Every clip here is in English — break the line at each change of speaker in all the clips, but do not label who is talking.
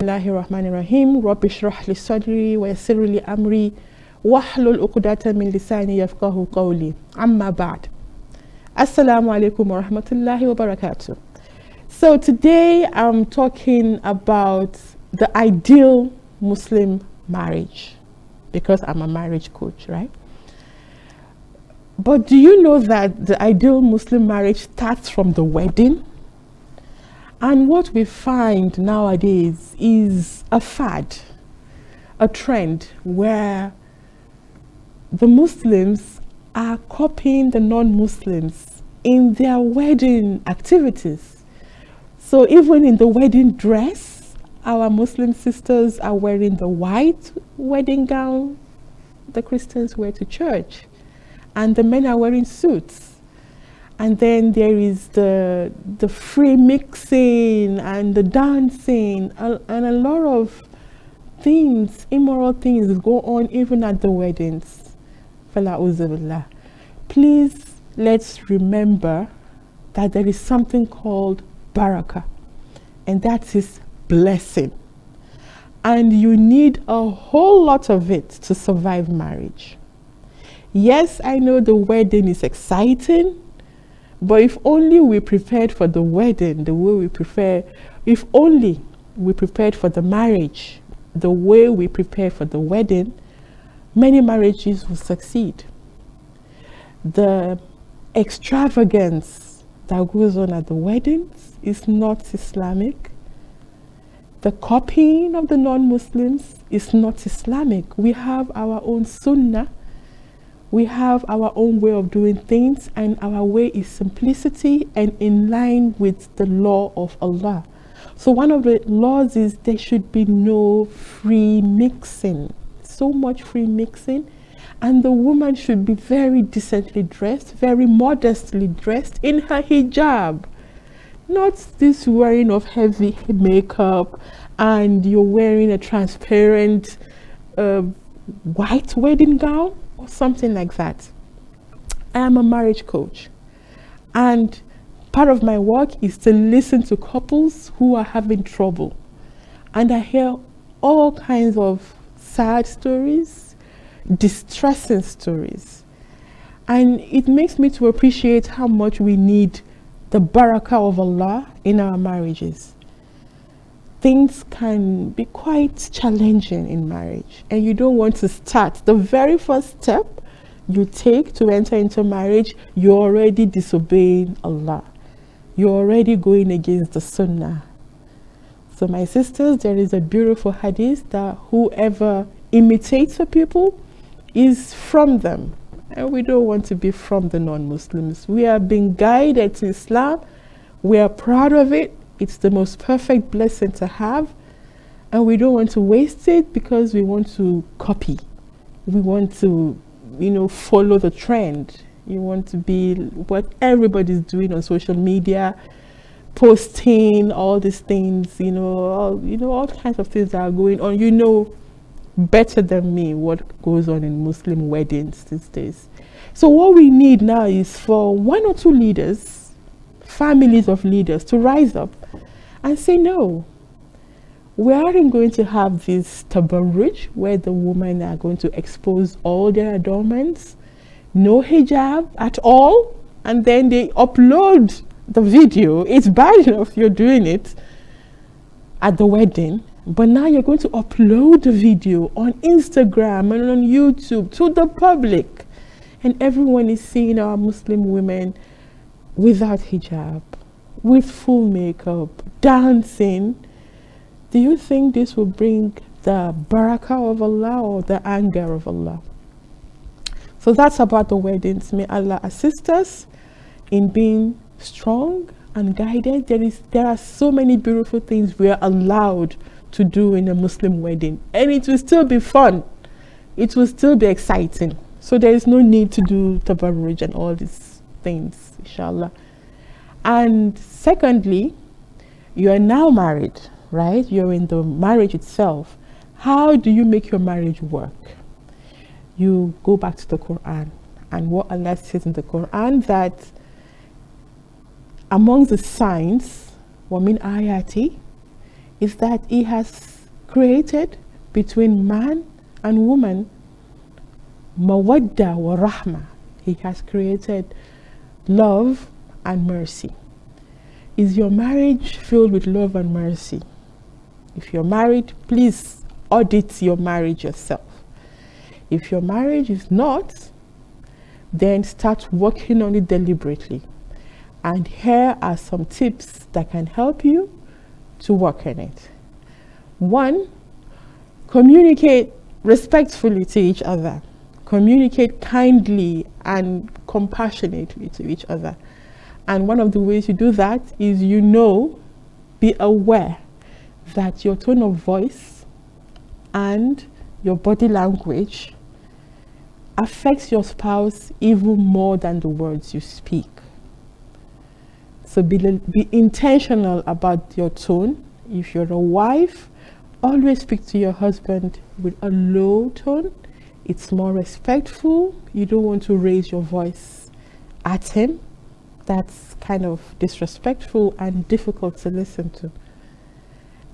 Bismillahir Rahmanir Rahim. Rabbi shrah li sadri wa yassir li amri wahlul 'uqdatan min lisani yafqahu qawli. Amma ba'd. Assalamu alaikum wa rahmatullahi wa barakatuh. So today I'm talking about the ideal Muslim marriage, because I'm a marriage coach, right? But do you know that the ideal Muslim marriage starts from the wedding? And what we find nowadays is a fad, a trend where the Muslims are copying the non-Muslims in their wedding activities. So even in the wedding dress, our Muslim sisters are wearing the white wedding gown the Christians wear to church, and the men are wearing suits. And then there is the free mixing and the dancing, and a lot of things, immoral things go on even at the weddings. Please, let's remember that there is something called barakah, and that is blessing. And you need a whole lot of it to survive marriage. Yes, I know the wedding is exciting, but if only we prepared for the wedding the way we prefer, if only we prepared for the marriage the way we prepare for the wedding, many marriages will succeed. The extravagance that goes on at the weddings is not Islamic. The copying of the non-Muslims is not Islamic. We have our own sunnah. We have our own way of doing things, and our way is simplicity and in line with the law of Allah. So one of the laws is there should be no free mixing. So much free mixing. And the woman should be very decently dressed, very modestly dressed in her hijab. Not this wearing of heavy makeup and you're wearing a transparent white wedding gown or something like that. I am a marriage coach, and part of my work is to listen to couples who are having trouble. And I hear all kinds of sad stories, distressing stories. And it makes me to appreciate how much we need the barakah of Allah in our marriages. Things can be quite challenging in marriage, and you don't want to start. The very first step you take to enter into marriage, you're already disobeying Allah. You're already going against the sunnah. So my sisters, there is a beautiful hadith that whoever imitates a people is from them. And we don't want to be from the non-Muslims. We are being guided to Islam. We are proud of it. It's the most perfect blessing to have. And we don't want to waste it because we want to copy. We want to, follow the trend. You want to be what everybody's doing on social media, posting all these things, all kinds of things that are going on. You know better than me what goes on in Muslim weddings these days. So what we need now is for one or two leaders, families of leaders, to rise up and say, no, we aren't going to have this tabarruj where the women are going to expose all their adornments, no hijab at all, and then they upload the video. It's bad enough you're doing it at the wedding, but now you're going to upload the video on Instagram and on YouTube to the public, and everyone is seeing our Muslim women without hijab, with full makeup, dancing. Do you think this will bring the barakah of Allah or the anger of Allah? So that's about the weddings. May Allah assist us in being strong and guided. There are so many beautiful things we are allowed to do in a Muslim wedding, and it will still be fun. It will still be exciting. So there is no need to do tabarruj and all these things, inshallah. And secondly, you are now married, right? You're in the marriage itself. How do you make your marriage work? You go back to the Quran, and what Allah says in the Quran, that among the signs, وَمِنْ آيَاتِ, is that He has created between man and woman mawadda wa rahma. He has created love and mercy. Is your marriage filled with love and mercy? If you're married, please audit your marriage yourself. If your marriage is not, then start working on it deliberately. And here are some tips that can help you to work on it. 1, communicate respectfully to each other. Communicate kindly and compassionately to each other. And one of the ways you do that is, be aware that your tone of voice and your body language affects your spouse even more than the words you speak. So be intentional about your tone. If you're a wife, always speak to your husband with a low tone. It's more respectful. You don't want to raise your voice at him. That's kind of disrespectful and difficult to listen to.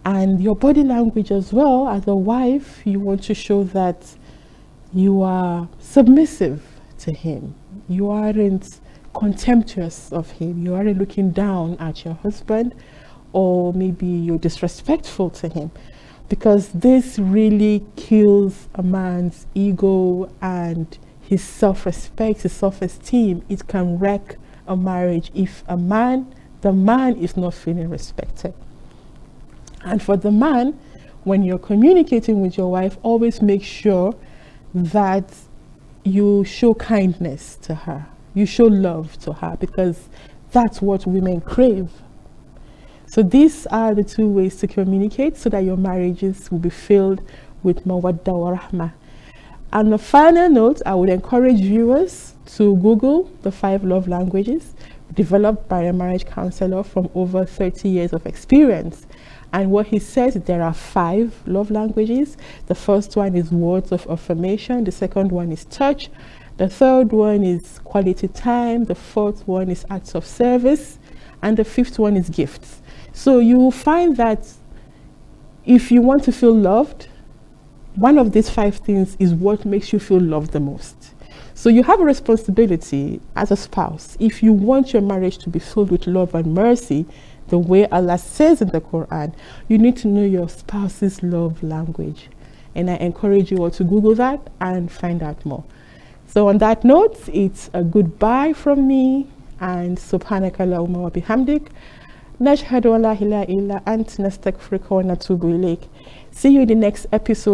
And your body language as well, as a wife, you want to show that you are submissive to him. You aren't contemptuous of him. You aren't looking down at your husband, or maybe you're disrespectful to him, because this really kills a man's ego and his self-respect, his self-esteem. It can wreck a marriage if the man is not feeling respected. And for the man, when you're communicating with your wife, always make sure that you show kindness to her. You show love to her, because that's what women crave. So these are the 2 ways to communicate so that your marriages will be filled with mawadda wa rahma. On a final note, I would encourage viewers to Google the 5 love languages developed by a marriage counselor from over 30 years of experience. And what he says, there are 5 love languages. The first one is words of affirmation. The second one is touch. The third one is quality time. The fourth one is acts of service. And the 5th one is gifts. So you will find that if you want to feel loved, one of these 5 things is what makes you feel loved the most. So you have a responsibility as a spouse. If you want your marriage to be filled with love and mercy, the way Allah says in the Quran, you need to know your spouse's love language. And I encourage you all to Google that and find out more. So on that note, it's a goodbye from me, and subhanaka Allahumma wa bihamdik. Nashhadu an la ilaha illa ant nastaghfiruka wa natubu ilayk. See you in the next episode.